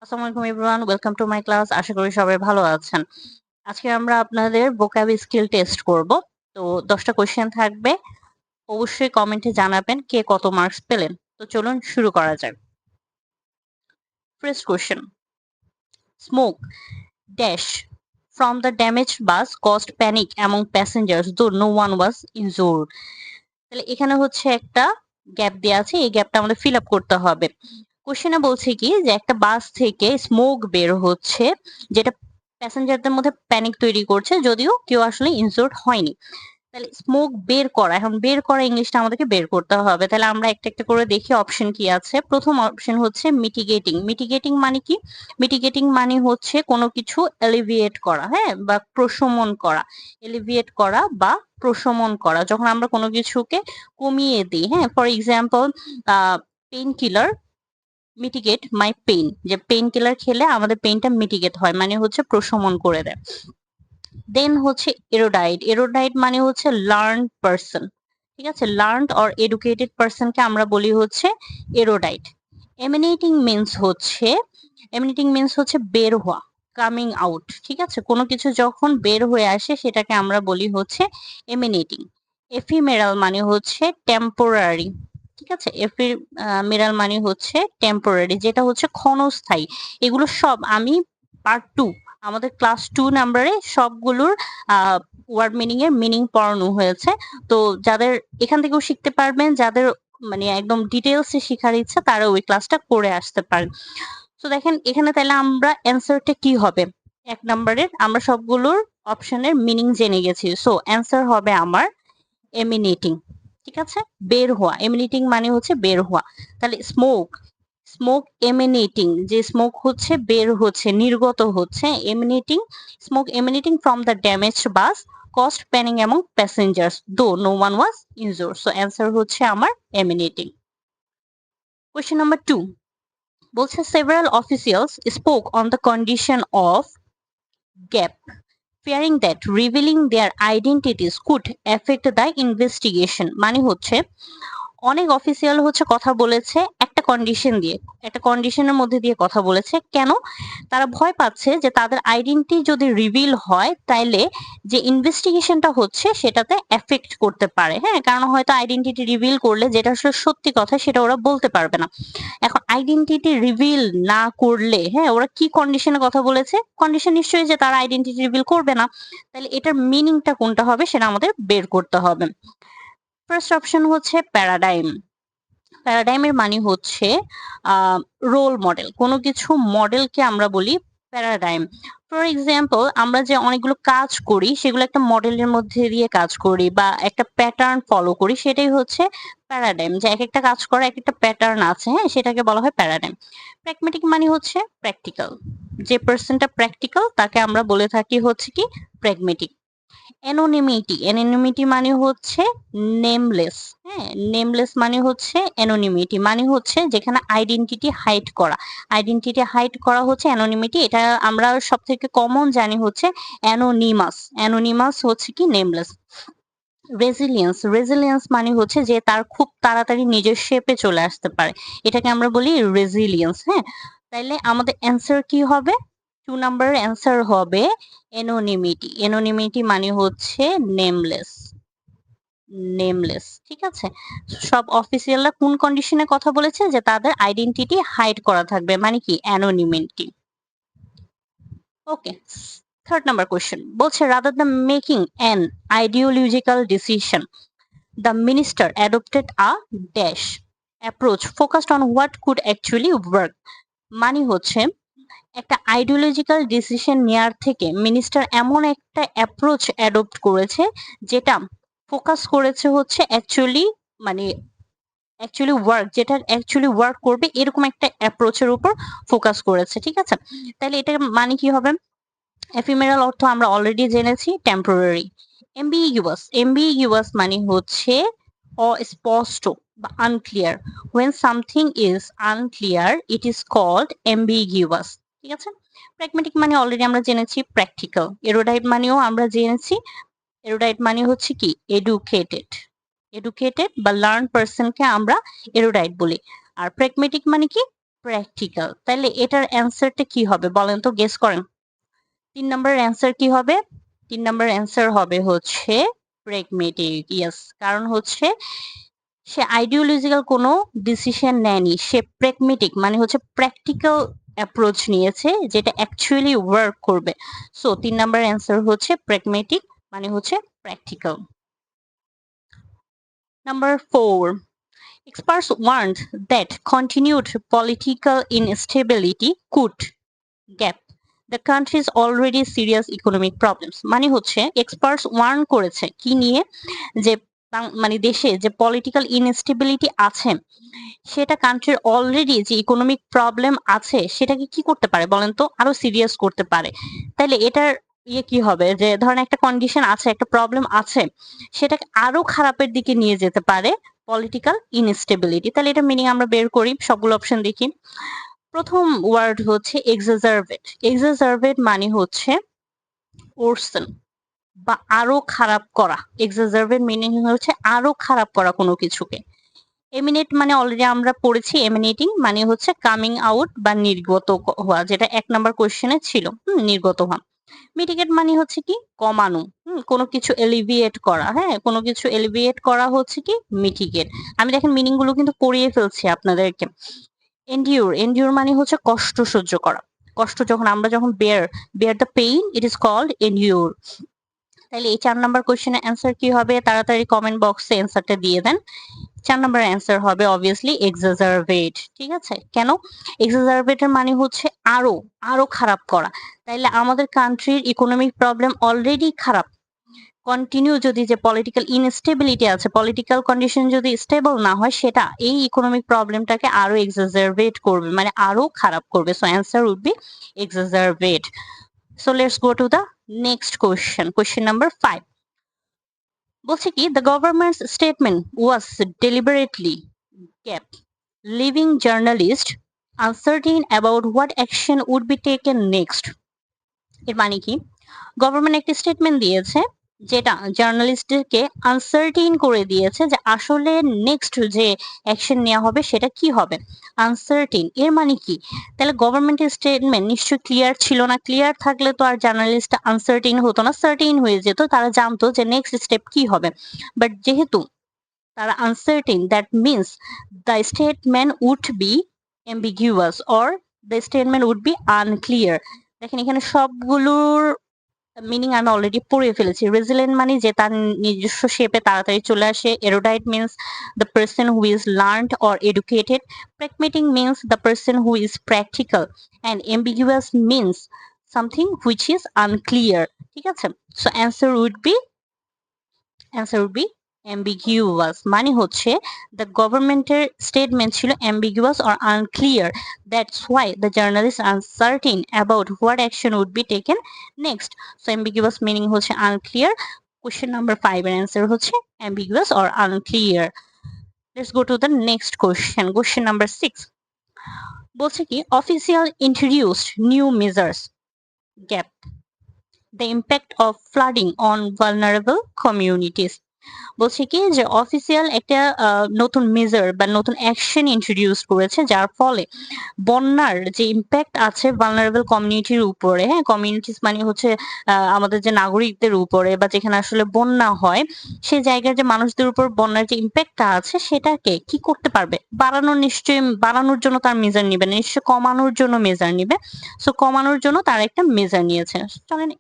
আসসালামু আলাইকুম everyone, welcome to my class. আশা করি সবাই ভালো আছেন। আজকে আমরা আপনাদের ভোকাব স্কিল টেস্ট করব। তো 10টা কোশ্চেন থাকবে। অবশ্যই কমেন্টে জানাবেন কে কত মার্কস পেলেন। তো চলুন শুরু করা যাক। First question, smoke dash from the damaged bus caused panic among passengers though no one was injured. তাহলে এখানে হচ্ছে একটা গ্যাপ দেওয়া আছে, এই গ্যাপটা আমাদের ফিল আপ করতে হবে। কোশ্চেনে বলছে কি যে একটা বাস থেকে স্মোক বের হচ্ছে, যেটা প্যাসেঞ্জারদের মধ্যে প্যানিক তৈরি করছে, যদিও কেউ আসলে ইনজুর্ড হয়নি। তাহলে স্মোক বের করা, এখন বের করা ইংলিশটা আমাদেরকে বের করতে হবে। তাহলে আমরা একটা একটা করে দেখি অপশন কি আছে। প্রথম অপশন হচ্ছে মিটিগেটিং। মিটিগেটিং মানে কি? মিটিগেটিং মানে হচ্ছে কোনো কিছু এলিভিয়েট করা, হ্যাঁ, বা প্রশমন করা। এলিভিয়েট করা বা প্রশমন করা, যখন আমরা কোনো কিছুকে কমিয়ে দিই, হ্যাঁ। For example, pain killer mitigate my pain, যে পেইন কিলার খেলে আমাদের পেইনটা মিটিগেট হয়, মানে হচ্ছে প্রশমন করে দেয়। দেন হচ্ছে এরোডাইট। এরোডাইট মানে হচ্ছে লার্ন পারসন, ঠিক আছে। লার্নড অর এডুকেটেড পারসনকে আমরা বলি হচ্ছে এরোডাইট। এমিনেটিং মিন্স হচ্ছে, এমিনেটিং মিন্স হচ্ছে বের হওয়া, কামিং আউট, ঠিক আছে। কোনো কিছু যখন বের হয়ে আসে সেটাকে আমরা বলি হচ্ছে এমিনেটিং। এফিমেরাল মানে হচ্ছে টেম্পোরারি, ঠিক আছে। এফিমেরাল মানে হচ্ছে টেম্পোরারি, যেটা হচ্ছে ক্ষণস্থায়ী। এগুলো সব আমি পার্ট 2, আমাদের ক্লাস 2 নাম্বারে সবগুলোর ওয়ার্ড মিনিং এর মিনিং পড়ানো হয়েছে। তো যাদের এখান থেকেও শিখতে পারবেন, যাদের মানে একদম ডিটেলসে শেখার ইচ্ছা তারা ওই ক্লাসটা করে আসতে পারেন। তো দেখেন এখানে তাহলে আমরা অ্যান্সারটা কি হবে, 1 নাম্বারের আমরা সবগুলোর অপশনের মিনিং জেনে গেছি। সো অ্যান্সার হবে আমার এমিনেটিং, ঠিক আছে। বের হওয়া, এমিনেটিং মানে হচ্ছে বের হওয়া। তাহলে স্মোক, স্মোক এমিনেটিং, যে স্মোক হচ্ছে বের হচ্ছে, নির্গত হচ্ছে। Emanating, smoke emanating from the damage bus caused panic among passengers though no one was injured. So answer হচ্ছে আমার এমিনেটিং। কোয়েশ্চেন নাম্বার 2 বলছে several officials spoke on the condition of gap, fearing that revealing their identities could affect the investigation. মানে হচ্ছে অনেক official হচ্ছে কথা বলেছে একটা কন্ডিশন দিয়ে, একটা কন্ডিশনের মধ্যে দিয়ে কথা বলেছে। কেন? তারা ভয় পাচ্ছে যে তাদের আইডেন্টি যদি রিভিল হয় তাইলে যে ইনভেস্টিগেশনটা হচ্ছে সেটাতে এফেক্ট করতে পারে, হ্যাঁ। কারণ হয়তো আইডেন্টিটি রিভিল করলে যেটা আসলে সত্যি কথা সেটা ওরা বলতে পারবে না। এখন আইডেন্টিটি রিভিল না করলে, হ্যাঁ, ওরা কি কন্ডিশনে কথা বলেছে? কন্ডিশন নিশ্চয়ই যে তারা আইডেন্টিটি রিভিল করবে না। তাহলে এটার মিনিংটা কোনটা হবে সেটা আমাদের বের করতে হবে। ফার্স্ট অপশন হচ্ছে প্যারাডাইম। প্যারাডাইমের মানে হচ্ছে রোল মডেল, কোনো কিছু মডেলকে আমরা বলি প্যারাডাইম। ফর এক্সাম্পল, আমরা যে অনেকগুলো কাজ করি সেগুলো একটা মডেলের মধ্যে দিয়ে কাজ করি বা একটা প্যাটার্ন ফলো করি, সেটাই হচ্ছে প্যারাডাইম। যে এক একটা কাজ করার এক একটা প্যাটার্ন আছে, হ্যাঁ, সেটাকে বলা হয় প্যারাডাইম। প্র্যাগম্যাটিক মানে হচ্ছে প্র্যাকটিক্যাল, যে পার্সনটা প্র্যাকটিক্যাল তাকে আমরা বলে থাকি হচ্ছে কি প্র্যাগম্যাটিক। অ্যানোনিমিটি, অ্যানোনিমিটি মানে হচ্ছে নেমলেস, হ্যাঁ। নেমলেস মানে হচ্ছে অ্যানোনিমিটি, মানে হচ্ছে যেখানে আইডেন্টিটি হাইড করা। আইডেন্টিটি হাইড করা হচ্ছে অ্যানোনিমিটি। এটা আমরা সব থেকে কমন জানি হচ্ছে অ্যানোনিমাস। অ্যানোনিমাস হচ্ছে কি নেমলেস। রেজিলিয়েন্স, রেজিলিয়েন্স মানে হচ্ছে যে তার খুব তাড়াতাড়ি নিজের শেপে চলে আসতে পারে, এটাকে আমরা বলি রেজিলিয়েন্স, হ্যাঁ। তাইলে আমাদের অ্যান্সার কি হবে? 2 নাম্বারের অ্যান্সার হবে এনোনিমিটি। এনোনিমিটি মানে হচ্ছে নেমলেস, নেমলেস, ঠিক আছে। সব অফিসিয়ালরা কোন কন্ডিশনে কথা বলেছে? যে তাদের আইডেন্টিটি হাইড করা থাকবে, মানে কি অ্যানোনিমিটি। ওকে, থার্ড নাম্বার কোয়েশ্চেন বলছে rather the making an ideological decision the minister adopted a dash approach focused on what could actually work. মানে হচ্ছে একটা আইডিওলজিক্যাল ডিসিশন নেয়ার থেকে মিনিস্টার এমন একটা অ্যাপ্রোচ অ্যাডপ্ট করেছে যেটা ফোকাস করেছে হচ্ছে অ্যাকচুয়ালি, মানে অ্যাকচুয়ালি ওয়ার্ক, যেটা অ্যাকচুয়ালি ওয়ার্ক করবে এরকম একটা অ্যাপ্রোচের উপর ফোকাস করেছে, ঠিক আছে। তাহলে এটার মানে কি হবে? এফিমেরাল অর্থ আমরা অলরেডি জেনেছি, টেম্পোরারি। এমবিগুয়াস, এমবিগুয়াস মানে হচ্ছে অস্পষ্ট বা unclear. when something is unclear it is called ambiguous, ঠিক আছে। প্র্যাগম্যাটিক মানে অলরেডি আমরা জেনেছি, প্র্যাকটিক্যাল। এরোডাইট মানেও আমরা জেনেছি, এরোডাইট মানে হচ্ছে কি এডুকেটেড। এডুকেটেড বা লার্ন পার্সনকে আমরা এরোডাইট বলি। আর প্র্যাগম্যাটিক মানে কি? প্র্যাকটিক্যাল। তাহলে এটার অ্যান্সারটা কি হবে বলেন তো, গেস করেন। 3 নম্বরের অ্যান্সার কি হবে? 3 নম্বরের অ্যান্সার হবে হচ্ছে প্র্যাগমেটিক। ইয়েস, কারণ হচ্ছে সে আইডিওলজিক্যাল কোনো ডিসিশন নেয়নি, সে প্র্যাগমেটিক মানে হচ্ছে প্র্যাকটিক্যাল অ্যাপ্রোচ নিয়েছে যেটা অ্যাকচুয়ালি ওয়ার্ক করবে। সো 3 নাম্বার অ্যান্সার হচ্ছে প্র্যাগমেটিক মানে হচ্ছে practical. Number 4. Experts warned that continued political instability could gap the country's already serious economic problems. মানে হচ্ছে এক্সপার্টস ওয়ার্ন করেছে কি নিয়ে, যে মানে দেশে যে পলিটিক্যাল ইনস্টেবিলিটি আছে সেটা কান্ট্রির অলরেডি যে ইকোনমিক প্রবলেম আছে সেটাকে কি করতে পারে বলেন তো, আরো সিরিয়াস করতে পারে। তাইলে এটার কি হবে, যে ধরেন একটা কন্ডিশন আছে, একটা প্রবলেম আছে, সেটাকে আরো খারাপের দিকে নিয়ে যেতে পারে পলিটিক্যাল ইনস্টেবিলিটি। তাহলে এটা মিনিং আমরা বের করি, সবগুলো অপশন দেখি। প্রথম ওয়ার্ড হচ্ছে এক্সাজারভেট। এক্সাজারভেট মানে হচ্ছে ওরসন বা আরো খারাপ করা। এক্সাজারভেট মিনিং হচ্ছে আরো খারাপ করা কোনো কিছুকে। এমিনেট মানে অলরেডি আমরা পড়েছি, এমিনেটিং মানে হচ্ছে কামিং আউট বা নির্গত হওয়া, যেটা 1 নাম্বার কোশ্চেনে ছিল, নির্গত হওয়া। মিটিগেট মানে হচ্ছে কি কমানো, কোনো কিছু এলিভিয়েট করা। হ্যাঁ, কোনো কিছু এলিভিয়েট করা হচ্ছে কি মিটিগেট। আমি দেখেন মিনিং গুলো কিন্তু পড়িয়ে ফেলছি আপনাদেরকে। এন্ডিউর, এন্ডিউর মানে হচ্ছে কষ্ট সহ্য করা। কষ্ট যখন আমরা bear the pain, it is called endure. তাহলে এই 4 নাম্বার কোশ্চেনের অ্যান্সার কি হবে, তাড়াতাড়ি কমেন্ট বক্সে অ্যান্সারটা দিয়ে দেন। 4 নাম্বার অ্যান্সার হবে অবভিয়াসলি এক্সাজারভেট। ঠিক আছে, কেন? এক্সাজারভেটের মানে হচ্ছে আরো আরো খারাপ করা। তাইলে আমাদের কান্ট্রির ইকোনমিক প্রবলেম অলরেডি খারাপ, কন্টিনিউ যদি যে পলিটিক্যাল ইনস্টেবিলিটি আছে, পলিটিক্যাল কন্ডিশন যদি স্টেবল না হয়, সেটা এই ইকোনমিক প্রবলেমটাকে আরো এক্সাজারভেট করবে, মানে আরো খারাপ করবে। So answer would be exaggerate. So let's go to the next question, question number 5। বলছে কি, the government's statement was deliberately kept leaving journalists uncertain about what action would be taken next. এর মানে কি, গভর্নমেন্ট একটি statement দিয়েছে যেটা জার্নালিস্টদেরকে uncertain করে দিয়েছে যে আসলে নেক্সট যে অ্যাকশন নেওয়া হবে সেটা কি হবে। আনসার্টেইন এর মানে কি, তাহলে গভর্নমেন্টের স্টেটমেন্ট নিশ্চয়ই ক্লিয়ার ছিল না। ক্লিয়ার থাকলে তো আর জার্নালিস্ট আনসার্টেইন হতো না, সার্টেইন হয়ে যেত, তারা জানতো যে নেক্সট স্টেপ কি হবে। বাট যেহেতু তারা uncertain, that means the statement would be ambiguous or the statement would be unclear. দেখেন এখানে সবগুলোর মিনিং আমি অলরেডি পড়ে ফেলেছি। রেজিলেন্ট মানে যে তার নিজস্ব শেপে তাড়াতাড়ি চলে আসে। Erudite means the person who is learned or educated. Pragmatic means the person who is practical. And ambiguous means something which is unclear. ঠিক আছে, so answer would be ambiguous মানে হচ্ছে the গভর্নমেন্টের স্টেটমেন্ট ছিল ambiguous or unclear, that's why the journalists are uncertain about what action would be taken next. So ambiguous meaning হচ্ছে unclear. Question number 5 এর answer হচ্ছে ambiguous or unclear. Let's go to the next question, question number 6. বলছে কি, official introduced new measures gap the impact of flooding on vulnerable communities. বলছে কি যে official একটা নতুন মেজার বা নতুন অ্যাকশন ইন্ট্রোডিউস করেছে যার ফলে বন্যার যে ইম্প্যাক্ট আছে ভালনারেবল কমিউনিটির উপরে, হ্যাঁ কমিউনিটিস মানে হচ্ছে আমাদের যে নাগরিকদের উপরে বা যেখানে আসলে বন্যা হয় সেই জায়গার যে মানুষদের উপর বন্যার যে ইম্প্যাক্টটা আছে সেটাকে কি করতে পারবে, নিশ্চয়ই বাড়ানোর জন্য তার মেজার নিবে না, নিশ্চয়ই কমানোর জন্য মেজার নিবে। সো কমানোর জন্য তার একটা মেজার নিয়েছে। চলেন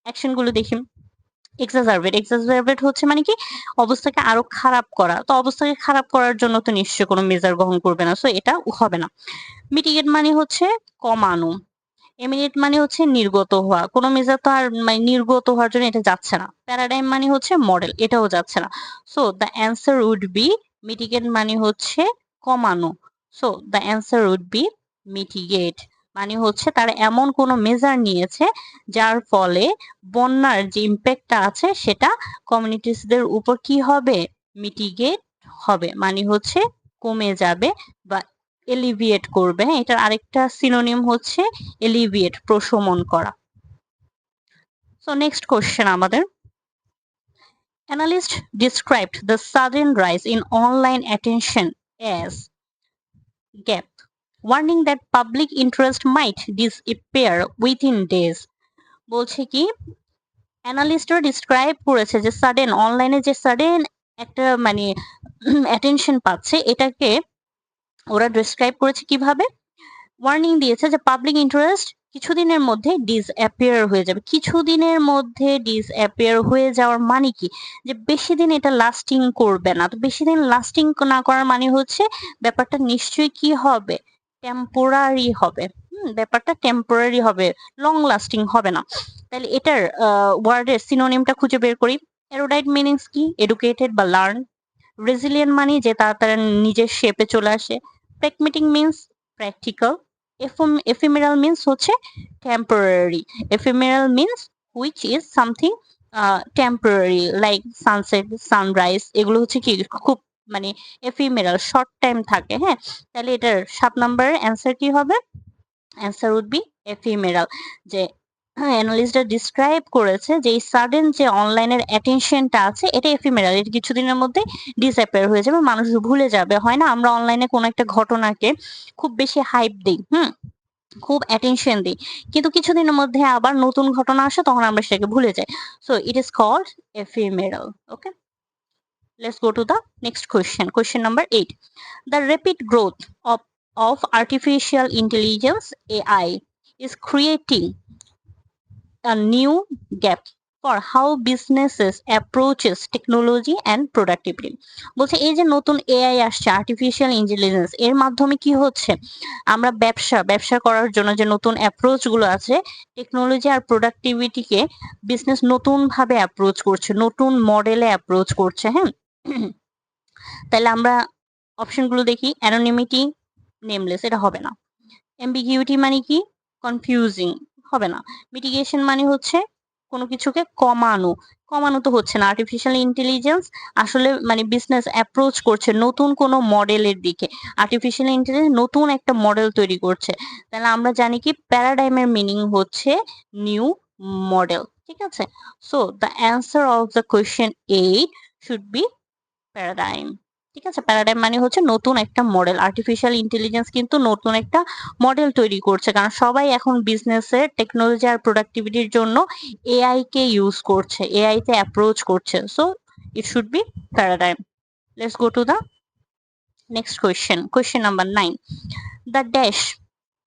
অ্যাকশন গুলো দেখি। এক্সাজারভেট হচ্ছে মানে কি অবস্থাকে আরো খারাপ করা, তো অবস্থাকে খারাপ করার জন্য তো নিশ্চয়ই কোনো মেজার গ্রহণ করবে না, সো এটা হবে না। মিটিগেট মানে হচ্ছে কমানো। এমিনেট মানে হচ্ছে নির্গত হওয়া, কোনো মেজার তো আর মানে নির্গত হওয়ার জন্য এটা যাচ্ছে না। প্যারাডাইম মানে হচ্ছে মডেল, এটাও যাচ্ছে না। So the answer would be mitigate মানে হচ্ছে কমানো। So the answer would be mitigate মানে হচ্ছে তারা এমন কোনো মেজার নিয়েছে যার ফলে বন্যার যে ইম্প্যাক্টটা আছে সেটা কমিউনিটিসদের উপর কি হবে, মিটিগেট হবে, মানে হচ্ছে কমে যাবে বা এলিভিয়েট করবে। হ্যাঁ, এটার আরেকটা সিনোনিম হচ্ছে এলিভিয়েট, প্রশমন করা। সো নেক্সট কোশ্চেন আমাদের, analysts described the sudden rise in online attention as gap warning that public interest might disappear within days. বলছে কি অ্যানালিস্টরা ডিসক্রাইব করেছে যে সাডেন অনলাইনে যে সাডেন একটা মানে অ্যাটেনশন পাচ্ছে, এটাকে ওরা ডিসক্রাইব করেছে কিভাবে, ওয়ার্নিং দিয়েছে যে পাবলিক ইন্টারেস্ট কিছুদিনের মধ্যে ডিসঅ্যাপিয়ার হয়ে যাবে। কিছুদিনের মধ্যে ডিসঅ্যাপিয়ার হয়ে যাওয়ার মানে কি, যে বেশি দিন এটা লাস্টিং করবে না। তো বেশি দিন লাস্টিং না করার মানে হচ্ছে ব্যাপারটা নিশ্চয়ই কি হবে, টেম্পোরারি হবে। ব্যাপারটা টেম্পোরারি হবে, লং লাস্টিং হবে না। তাহলে এটার ওয়ার্ডের সিনোনিমটা খুঁজে বের করি। এরোডাইট মিনিংস কি, এডুকেটেড বা লার্ন। রেজিলিয়েন্ট মানে যে তাড়াতাড়ি নিজের শেপে চলে আসে। Pragmatic means practical. Ephemeral means হচ্ছে temporary. Ephemeral means which is something temporary, like sunset, sunrise, এগুলো হচ্ছে কি খুব মানে এফিমেরাল, শর্ট টাইম থাকে। হ্যাঁ, তাহলে এটার 7 নম্বরের অ্যান্সার কি হবে, অ্যান্সার উড বি এফিমেরাল। যে অ্যানালিস্টরা ডিসক্রাইব করেছে যে এই সাডেন যে অনলাইনের অ্যাটেনশনটা আছে এটা এফিমেরাল, এটা কিছুদিনের মধ্যে ডিসঅ্যাপিয়ার হয়ে যাবে, মানুষ ভুলে যাবে। হয় না আমরা অনলাইনে কোনো একটা ঘটনাকে খুব বেশি হাইপ দিই, খুব অ্যাটেনশন দিই, কিন্তু কিছুদিনের মধ্যে আবার নতুন ঘটনা আসে, তখন আমরা সেটাকে ভুলে যাই। So it is called ephemeral. Okay, let's go to the next question. Question number 8. The rapid growth of artificial intelligence, AI, is creating a new gap for how businesses approaches technology and productivity. বলছে এই যে নতুন AI আসছে, artificial intelligence, এর মাধ্যমে কি হচ্ছে, আমরা ব্যবসা করার জন্য যে নতুন অ্যাপ্রোচ গুলো আছে, টেকনোলজি আর প্রোডাক্টিভিটিকে বিজনেস নতুন ভাবে অ্যাপ্রোচ করছে, নতুন মডেলে অ্যাপ্রোচ করছে। হ্যাঁ, তাহলে আমরা অপশনগুলো দেখি। অ্যানোনিমিটি, নেমলেস, এটা হবে না। অ্যাম্বিগিউটি মানে কি, কনফিউজিং, হবে না। মিটিগেশন মানে হচ্ছে কোনো কিছুকে কমানো, কমানো তো হচ্ছে না। আর্টিফিশিয়াল ইন্টেলিজেন্স আসলে মানে বিজনেস অ্যাপ্রোচ করছে নতুন কোনো মডেলের দিকে, আর্টিফিশিয়াল ইন্টেলিজেন্স নতুন একটা মডেল তৈরি করছে। তাহলে আমরা জানি কি প্যারাডাইমের মিনিং হচ্ছে নিউ মডেল। ঠিক আছে, so the answer of the question 8 should be paradigm. ঠিক আছে, প্যারাডাইম মানে হচ্ছে নতুন একটা মডেল। আর্টিফিশিয়াল ইন্টেলিজেন্স কিন্তু নতুন একটা মডেল তৈরি করছে, কারণ সবাই এখন বিজনেসে টেকনোলজি আর প্রোডাক্টিভিটির জন্য এআই কে ইউজ করছে, এআই তে অ্যাপ্রোচ করছে। So it should be paradigm. Let's go to the next question. Question number 9. The dash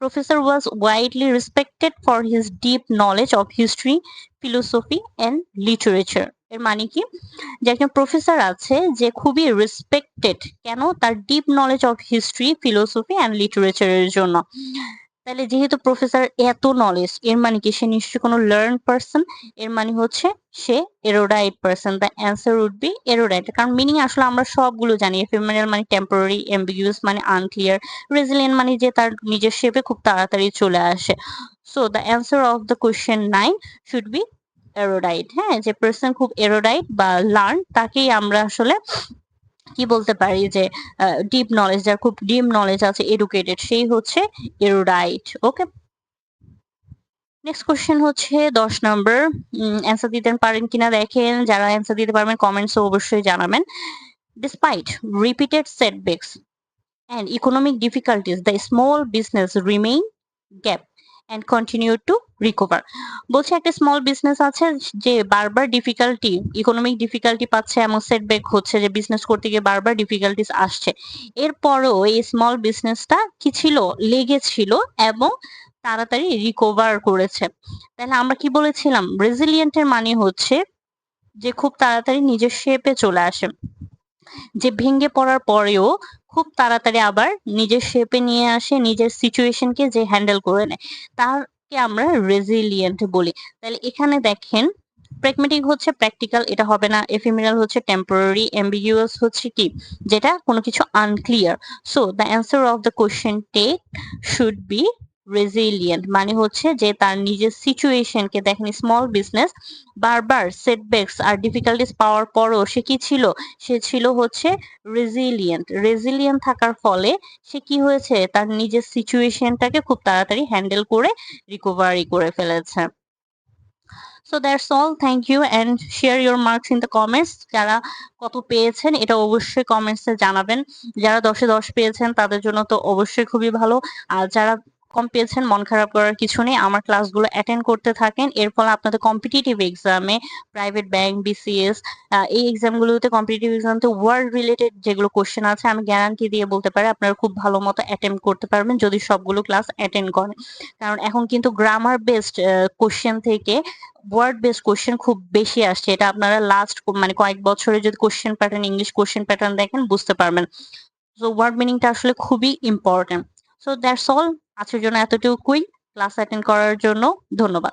professor was widely respected for his deep knowledge of history, philosophy and literature. এর মানে কি, যে একজন professor আছে যে খুবই রেসপেক্টেড, কেন, তার deep knowledge of history, philosophy and লিটারেচারের জন্য। তাহলে যেহেতু প্রফেসর এত নলেজ, এর মানে কি সে নিশ্চয়ই কোনো লার্ন পারসন, এর মানে হচ্ছে সে erudite person. The answer would be erudite, কারণ মিনিং আসলে আমরা সবগুলো জানি। এফেমেরাল মানে টেম্পোরারি, অ্যাম্বিগুয়াস মানে আনক্লিয়ার, রেজিলিয়েন্ট মানে যে তার নিজের শেপে খুব তাড়াতাড়ি চলে আসে। So the answer of the question 9 should be erudite. হ্যাঁ, যে পার্সন খুব এরোডাইট বা লার্ন, তাকেই আমরা আসলে কি বলতে পারি, যে ডিপ নলেজ, যার খুব ডিপ নলেজ আছে, এডুকেটেড, সেই হচ্ছে এরোডাইট। ওকে, নেক্সট কোশ্চেন হচ্ছে 10 নম্বর। অ্যান্সার দিতে পারেন কিনা দেখেন, যারা অ্যান্সার দিতে পারবেন কমেন্টসে অবশ্যই জানাবেন। Despite repeated সেটব্যাকস and economic difficulties, the small business remain gap and continue to recover. বলছে একটা স্মল বিজনেস আছে যে বারবার ডিফিকাল্টি, ইকোনমিক ডিফিকাল্টি পাচ্ছে এবং সেটব্যাক হচ্ছে, যে বিজনেস করতে গিয়ে বারবার ডিফিকাল্টিস আসছে, এরপরও এই স্মল বিজনেসটা কি ছিল, লেগেছিল এবং তাড়াতাড়ি রিকভার করেছে। তাহলে আমরা কি বলেছিলাম, রেজিলিয়েন্টের মানে হচ্ছে যে খুব তাড়াতাড়ি নিজের শেপে চলে আসে, যে ভেঙে পড়ার পরেও খুব তাড়াতাড়ি আবার নিজের শেপে নিয়ে আসে, নিজের সিচুয়েশনকে যে হ্যান্ডেল করে নেয়, তাকে আমরা রেজিলিয়েন্ট বলি। তাহলে এখানে দেখেন, প্র্যাগমেটিক হচ্ছে প্র্যাকটিক্যাল, এটা হবে না। এফিমেরাল হচ্ছে টেম্পোরারি। অ্যাম্বিগুয়াস হচ্ছে কি, যেটা কোনো কিছু unclear. So the answer of the question take should be resilient, মানে হচ্ছে যে তার নিজের সিচুয়েশনকে দেখেন, স্মল বিজনেস বারবার সেটব্যাকস আর ডিফিকাল্টিস পাওয়ার পরও সে কি ছিল, সে ছিল হচ্ছে রেজিলিয়েন্ট। রেজিলিয়েন্ট থাকার ফলে সে কি হয়েছে, তার নিজের সিচুয়েশনটাকে খুব তাড়াতাড়ি হ্যান্ডেল করে রিকভারি করে ফেলেছে। So that's all, thank you and share your marks in the comments. যারা কত পেয়েছেন এটা অবশ্যই কমেন্টসে জানাবেন। যারা 10 এ 10 পেয়েছেন তাদের জন্য তো অবশ্যই খুবই ভালো। আর যারা কম পেয়েছেন মন খারাপ করার কিছু নেই, আমার ক্লাসগুলো অ্যাটেন্ড করতে থাকেন। এর ফলে আপনাদের কম্পিটিটিভ এক্সামে, প্রাইভেট ব্যাংক, বিসিএস, এই এক্সামগুলোতে, কম্পিটিটিভ এক্সামতে ওয়ার্ড রিলেটেড যেগুলো কোশ্চেন আছে আমি গ্যারান্টি দিয়ে বলতে পারি আপনারা খুব ভালো মতো অ্যাটেম্প্ট করতে পারবেন যদি সবগুলো ক্লাস অ্যাটেন্ড করেন। কারণ এখন কিন্তু গ্রামার বেসড কোশ্চেন থেকে ওয়ার্ড বেসড কোশ্চেন খুব বেশি আসছে। এটা আপনারা লাস্ট মানে কয়েক বছরে যদি question pattern, English question pattern দেখেন বুঝতে পারবেন। সো ওয়ার্ড মিনিংটা আসলে খুবই ইম্পর্টেন্ট। সো দ্যাটস অল, আজকের জন্য এতটুকুই। ক্লাস অ্যাটেন্ড করার জন্য ধন্যবাদ।